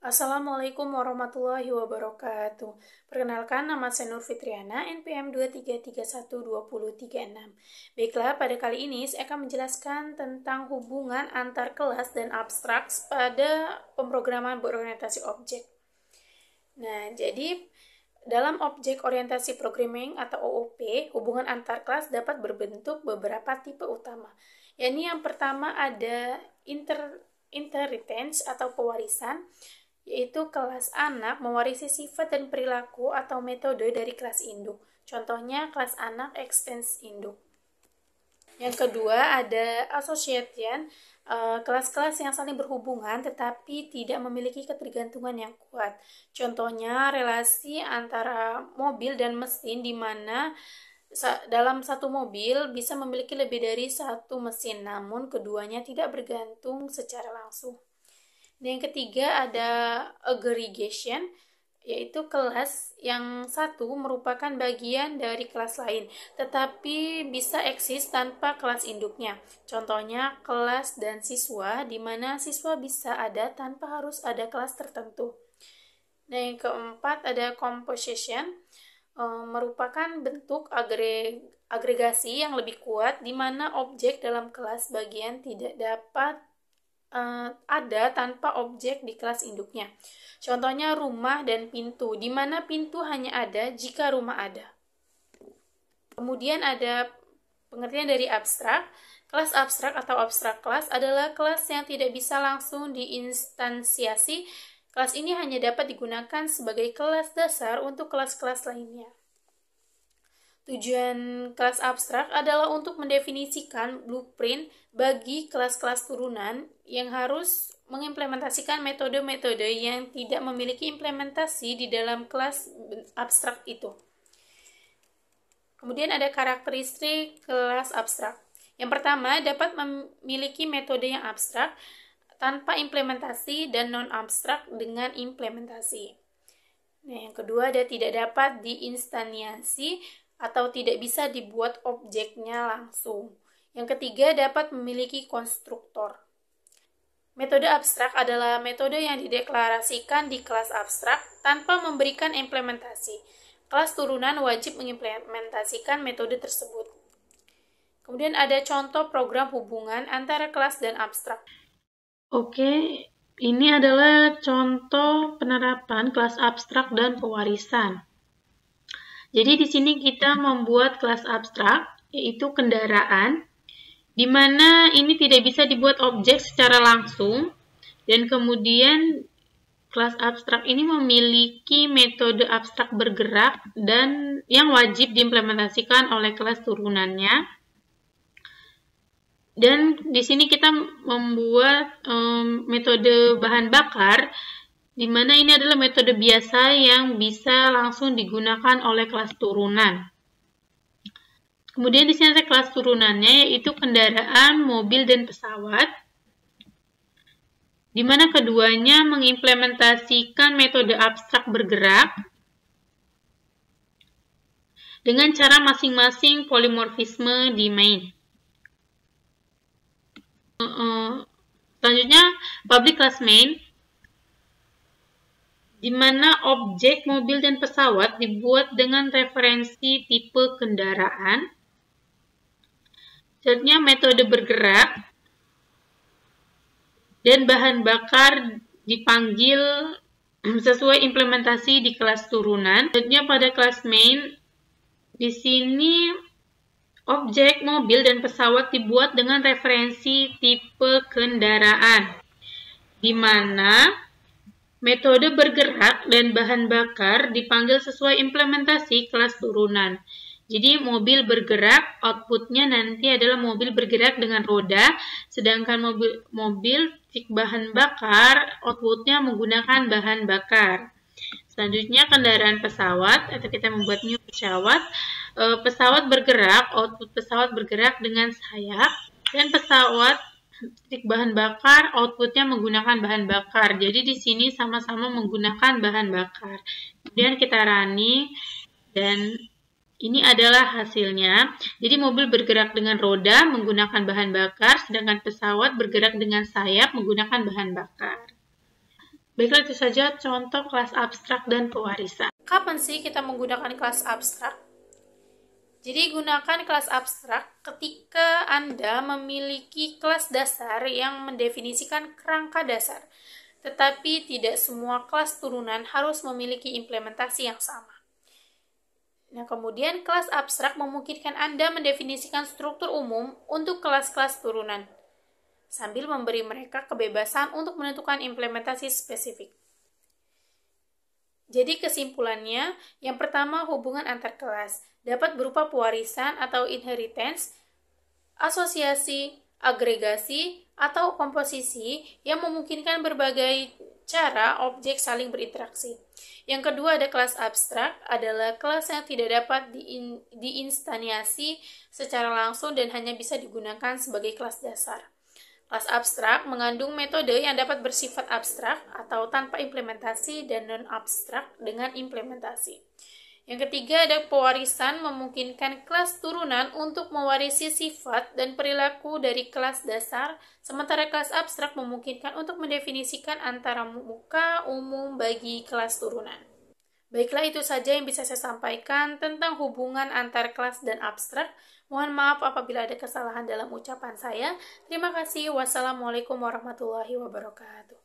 Assalamualaikum warahmatullahi wabarakatuh. Perkenalkan, nama saya Nur Fitriana, NPM 23312036. Baiklah, pada kali ini saya akan menjelaskan tentang hubungan antar kelas dan abstrak pada pemrograman berorientasi objek. Nah, jadi dalam objek orientasi programming atau OOP, hubungan antar kelas dapat berbentuk beberapa tipe utama. Yakni yang pertama ada inheritance atau pewarisan, yaitu kelas anak mewarisi sifat dan perilaku atau metode dari kelas induk. Contohnya kelas anak extends induk. Yang kedua ada association, kelas-kelas yang saling berhubungan tetapi tidak memiliki ketergantungan yang kuat. Contohnya relasi antara mobil dan mesin, di mana dalam satu mobil bisa memiliki lebih dari satu mesin, namun keduanya tidak bergantung secara langsung. Dan yang ketiga ada aggregation, yaitu kelas yang satu merupakan bagian dari kelas lain, tetapi bisa eksis tanpa kelas induknya. Contohnya kelas dan siswa, di mana siswa bisa ada tanpa harus ada kelas tertentu. Dan yang keempat ada composition, merupakan bentuk agregasi yang lebih kuat, di mana objek dalam kelas bagian tidak dapat ada tanpa objek di kelas induknya. Contohnya rumah dan pintu, di mana pintu hanya ada jika rumah ada. Kemudian ada pengertian dari abstrak. Kelas abstrak atau abstrak kelas adalah kelas yang tidak bisa langsung diinstansiasi. Kelas ini hanya dapat digunakan sebagai kelas dasar untuk kelas-kelas lainnya. Tujuan kelas abstrak adalah untuk mendefinisikan blueprint bagi kelas-kelas turunan yang harus mengimplementasikan metode-metode yang tidak memiliki implementasi di dalam kelas abstrak itu. Kemudian ada karakteristik kelas abstrak. Yang pertama, dapat memiliki metode yang abstrak tanpa implementasi dan non-abstrak dengan implementasi. Nah, yang kedua ada tidak dapat diinstansiasi atau tidak bisa dibuat objeknya langsung. Yang ketiga dapat memiliki konstruktor. Metode abstrak adalah metode yang dideklarasikan di kelas abstrak tanpa memberikan implementasi. Kelas turunan wajib mengimplementasikan metode tersebut. Kemudian ada contoh program hubungan antara kelas dan abstrak. Oke, ini adalah contoh penerapan kelas abstrak dan pewarisan. Jadi di sini kita membuat kelas abstrak, yaitu kendaraan, di mana ini tidak bisa dibuat objek secara langsung, dan kemudian kelas abstrak ini memiliki metode abstrak bergerak dan yang wajib diimplementasikan oleh kelas turunannya. Dan di sini kita membuat metode bahan bakar, di mana ini adalah metode biasa yang bisa langsung digunakan oleh kelas turunan. Kemudian di sini ada kelas turunannya, yaitu kendaraan, mobil, dan pesawat, di mana keduanya mengimplementasikan metode abstrak bergerak dengan cara masing-masing polimorfisme di main. Selanjutnya, public class main, di mana objek mobil dan pesawat dibuat dengan referensi tipe kendaraan. Selanjutnya metode bergerak dan bahan bakar dipanggil sesuai implementasi di kelas turunan. Selanjutnya pada kelas main, di sini objek mobil dan pesawat dibuat dengan referensi tipe kendaraan, di mana metode bergerak dan bahan bakar dipanggil sesuai implementasi kelas turunan. Jadi mobil bergerak, outputnya nanti adalah mobil bergerak dengan roda, sedangkan mobil bahan bakar, outputnya menggunakan bahan bakar. Selanjutnya kendaraan pesawat, atau kita membuat new pesawat. Pesawat bergerak, output pesawat bergerak dengan sayap, dan pesawat bahan bakar, outputnya menggunakan bahan bakar. Jadi di sini sama-sama menggunakan bahan bakar. Kemudian kita running, dan ini adalah hasilnya. Jadi mobil bergerak dengan roda menggunakan bahan bakar, sedangkan pesawat bergerak dengan sayap menggunakan bahan bakar. Baiklah, itu saja contoh kelas abstrak dan pewarisan. Kapan sih kita menggunakan kelas abstrak? Jadi gunakan kelas abstrak ketika Anda memiliki kelas dasar yang mendefinisikan kerangka dasar, tetapi tidak semua kelas turunan harus memiliki implementasi yang sama. Nah, kemudian kelas abstrak memungkinkan Anda mendefinisikan struktur umum untuk kelas-kelas turunan, sambil memberi mereka kebebasan untuk menentukan implementasi spesifik. Jadi kesimpulannya, yang pertama, hubungan antar kelas dapat berupa pewarisan atau inheritance, asosiasi, agregasi, atau komposisi yang memungkinkan berbagai cara objek saling berinteraksi. Yang kedua, ada kelas abstrak, adalah kelas yang tidak dapat diinstansiasi secara langsung dan hanya bisa digunakan sebagai kelas dasar. Kelas abstrak mengandung metode yang dapat bersifat abstrak atau tanpa implementasi dan non-abstrak dengan implementasi. Yang ketiga, ada pewarisan, memungkinkan kelas turunan untuk mewarisi sifat dan perilaku dari kelas dasar, sementara kelas abstrak memungkinkan untuk mendefinisikan antara muka umum bagi kelas turunan. Baiklah, itu saja yang bisa saya sampaikan tentang hubungan antar kelas dan abstrak. Mohon maaf apabila ada kesalahan dalam ucapan saya. Terima kasih. Wassalamualaikum warahmatullahi wabarakatuh.